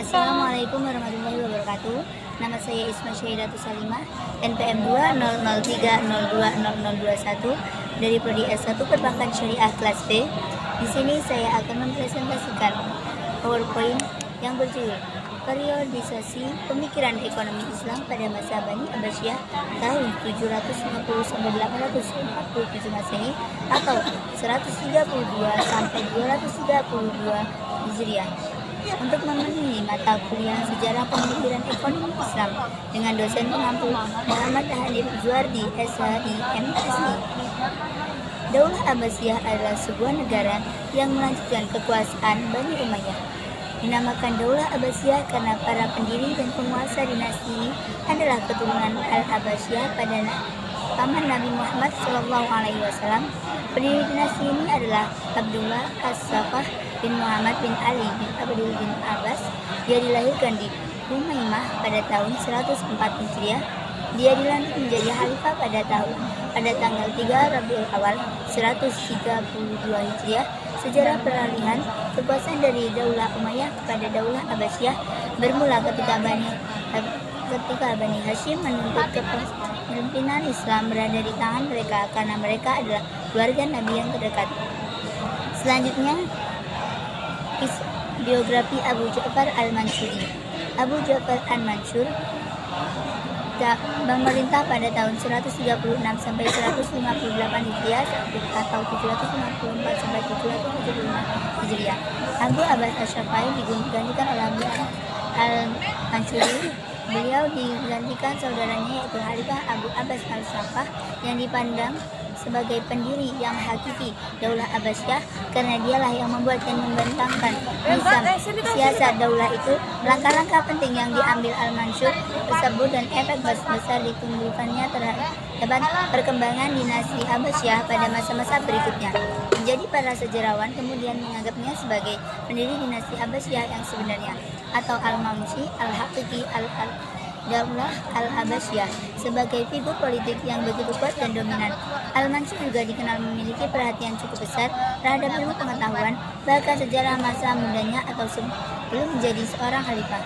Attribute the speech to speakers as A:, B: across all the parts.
A: Assalamualaikum warahmatullahi wabarakatuh. Nama saya Isma Syahidatus Salimah, NPM 20030202021 dari Prodi S1 Perbankan Syariah kelas B. Di sini saya akan mempresentasikan PowerPoint yang berjudul Periodisasi Pemikiran Ekonomi Islam pada masa Bani Abbasiyah tahun 750 sampai 847 Masehi atau 132 sampai 232 Hijriah. Untuk memenuhi mata kuliah sejarah pemikiran ekonomi Islam dengan dosen pengampu Muhammad Hanif Zuardi, SHI, MSI. Daulah Abbasiyah adalah sebuah negara yang melanjutkan kekuasaan Bani Umayyah. Dinamakan Daulah Abbasiyah karena para pendiri dan penguasa dinasti ini adalah keturunan Al-Abbasiyah pada paman Nabi Muhammad SAW. Pendiri dinasti ini adalah Abdullah As-Safah bin Muhammad bin Ali bin Abdul bin Abbas. Dia dilahirkan di Humaimah pada tahun 104 Hijriah. Dia dilantik menjadi khalifah pada tanggal 3 Rabiul Awal 132 Hijriah. Sejarah peralihan kekuasaan dari Daulah Umayyah kepada Daulah Abbasiyah bermula ketika Bani Hashim menuntut kepemimpinan Islam berada di tangan mereka karena mereka adalah keluarga Nabi yang terdekat. Selanjutnya, biografi Abu Ja'far Al-Mansuri. Abu Ja'far Al-Mansur memerintah pada tahun 136 sampai 158 Hijriah atau 754 sampai 775 Hijriah. Abu Abbas Asy-Syafi'i digantikan oleh Abu Al-Mansuri. Beliau digantikan saudaranya yaitu Khalifah Abu Abbas Al-Safah yang dipandang sebagai pendiri yang hakiki Daulah Abbasiyah karena dialah yang membuat dan membentangkan nizam siasat daulah itu. Langkah-langkah penting yang diambil Al-Mansur tersebut dan efek besar ditimbulkannya terhadap perkembangan dinasti Abbasiyah pada masa-masa berikutnya. Jadi para sejarawan kemudian menganggapnya sebagai pendiri dinasti Abbasiyah yang sebenarnya atau Al-Mamsi Al-Haqiqi Daulah Al-Abbasiyah sebagai figur politik yang begitu kuat dan dominan. Al-Mansur juga dikenal memiliki perhatian cukup besar terhadap ilmu pengetahuan, bahkan sejarah masa mudanya atau sebelum menjadi seorang khalifah.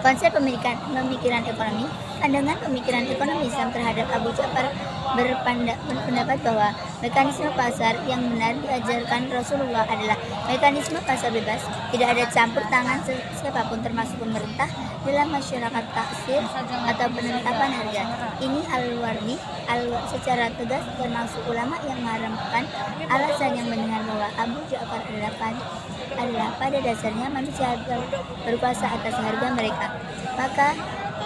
A: Konsep pemikiran ekonomi. Pandangan pemikiran ekonomi Islam terhadap Abu Ja'far berpendapat bahwa mekanisme pasar yang benar diajarkan Rasulullah adalah mekanisme pasar bebas, tidak ada campur tangan siapapun termasuk pemerintah dalam masyarakat taksir atau penetapan harga. Ini Al-Wardi secara tegas termasuk ulama yang mengharamkan alasan yang mendengar bahwa Abu Ja'far adalah pada dasarnya manusia berkuasa atas harga mereka. Maka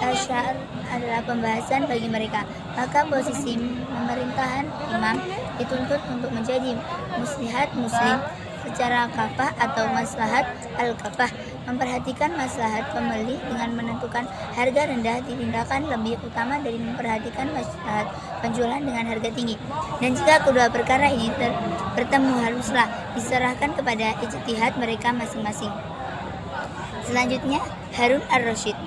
A: Asy'ar adalah pembahasan bagi mereka. Maka posisi pemerintahan imam dituntut untuk menjadi muslihat muslim secara kafah atau maslahat al-kafah, memperhatikan maslahat pembeli dengan menentukan harga rendah ditindakan lebih utama dari memperhatikan maslahat penjualan dengan harga tinggi. Dan jika kedua perkara ini bertemu haruslah diserahkan kepada ijtihad mereka masing-masing. Selanjutnya, Harun ar-Rasyid.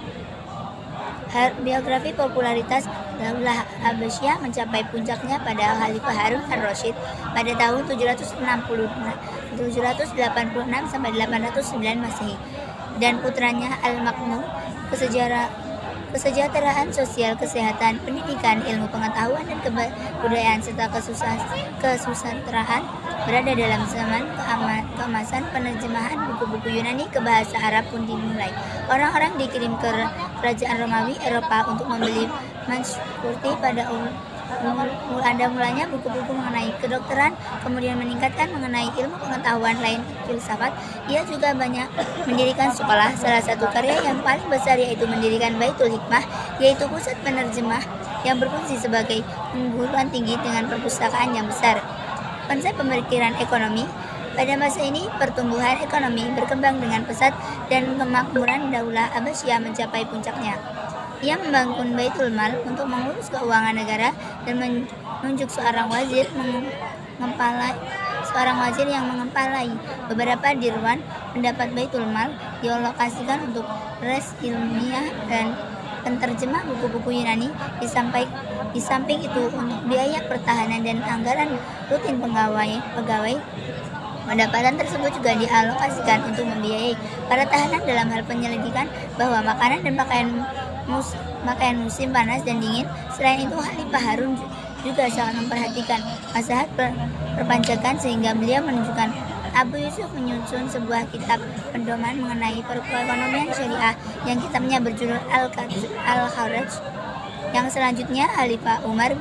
A: Biografi popularitas Daulah Abbasiyah mencapai puncaknya pada Khalifah Harun ar-Rasyid pada tahun 786 sampai 809 Masehi dan putranya Al-Makmum. Kesejahteraan sosial, kesehatan, pendidikan, ilmu pengetahuan dan kebudayaan serta kesusastraan berada dalam zaman keemasan. Penerjemahan buku-buku Yunani ke bahasa Arab pun dimulai. Orang-orang dikirim ke kerajaan Romawi Eropa untuk membeli manuskripsi pada mulanya buku-buku mengenai kedokteran, kemudian meningkatkan mengenai ilmu pengetahuan lain filsafat. Ia juga banyak mendirikan sekolah. Salah satu karya yang paling besar yaitu mendirikan Baitul Hikmah, yaitu pusat penerjemah yang berfungsi sebagai perguruan tinggi dengan perpustakaan yang besar. Konsep pemikiran ekonomi. Pada masa ini, pertumbuhan ekonomi berkembang dengan pesat dan kemakmuran Daulah Abbasiyah mencapai puncaknya. Ia membangun Baitul Mal untuk mengurus keuangan negara dan menunjuk seorang wazir yang mengepalai beberapa dirwan. Pendapat Baitul Mal dialokasikan untuk res ilmiah dan penterjemah buku-buku Yunani. Di samping itu untuk biaya pertahanan dan anggaran rutin pegawai Pendapatan tersebut juga dialokasikan untuk membiayai para tahanan dalam hal penyelidikan bahwa makanan dan pakaian musim panas dan dingin. Selain itu, Khalifah Harun juga sangat memperhatikan masalah perpajakan sehingga beliau menunjukkan Abu Yusuf menyusun sebuah kitab pedoman mengenai perekonomian syariah yang kitabnya berjudul Al-Kharaj. Yang selanjutnya Khalifah Umar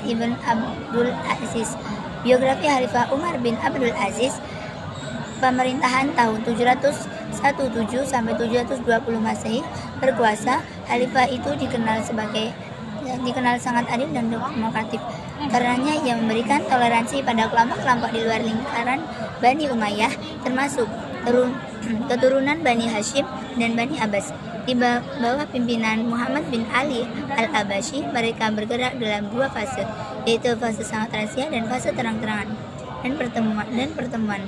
A: ibn Abdul Aziz. Biografi Khalifah Umar bin Abdul Aziz, pemerintahan tahun 717 sampai 720 Masehi, berkuasa. Khalifah itu dikenal sangat adil dan demokratif. Karenanya ia memberikan toleransi pada kelompok-kelompok di luar lingkaran Bani Umayyah, termasuk keturunan Bani Hashim dan Bani Abbas. Di bawah pimpinan Muhammad bin Ali al-Abbasi, mereka bergerak dalam dua fase, yaitu fase sangat rahasia dan fase terang-terangan dan pertemuan.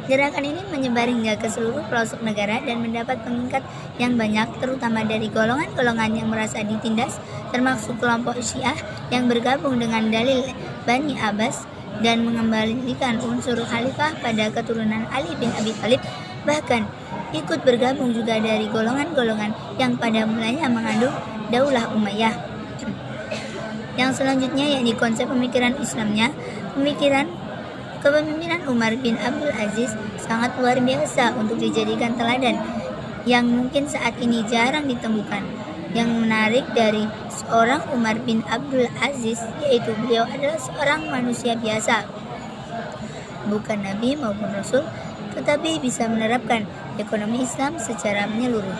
A: Gerakan ini menyebar hingga ke seluruh pelosok negara dan mendapat pengikat yang banyak, terutama dari golongan-golongan yang merasa ditindas, termasuk kelompok Syiah yang bergabung dengan dalil Bani Abbas dan mengembalikan unsur khalifah pada keturunan Ali bin Abi Thalib. Bahkan ikut bergabung juga dari golongan-golongan yang pada mulanya mengandung Daulah Umayyah. Yang selanjutnya yakni konsep pemikiran Islamnya. Kepemimpinan Umar bin Abdul Aziz sangat luar biasa untuk dijadikan teladan yang mungkin saat ini jarang ditemukan. Yang menarik dari seorang Umar bin Abdul Aziz yaitu beliau adalah seorang manusia biasa, bukan nabi maupun rasul, tetapi bisa menerapkan ekonomi Islam secara menyeluruh.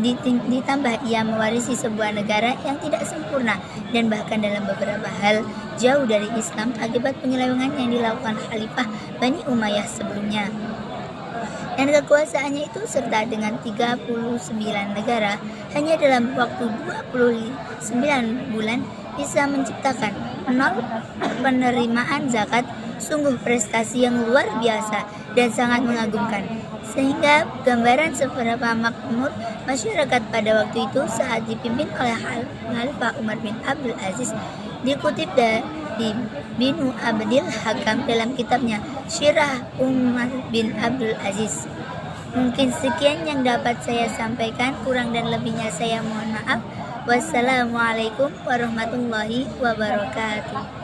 A: Ditambah ia mewarisi sebuah negara yang tidak sempurna dan bahkan dalam beberapa hal jauh dari Islam akibat penyelewengan yang dilakukan Khalifah Bani Umayyah sebelumnya. Dan kekuasaannya itu serta dengan 39 negara hanya dalam waktu 29 bulan bisa menciptakan 0 penerimaan zakat, sungguh prestasi yang luar biasa dan sangat mengagumkan. Sehingga gambaran seberapa makmur masyarakat pada waktu itu saat dipimpin oleh Khalifah Umar bin Abdul Aziz dikutip dari Binu Abdil Hakam dalam kitabnya Syirah Umar bin Abdul Aziz. Mungkin sekian yang dapat saya sampaikan, kurang dan lebihnya saya mohon maaf. Wassalamualaikum warahmatullahi wabarakatuh.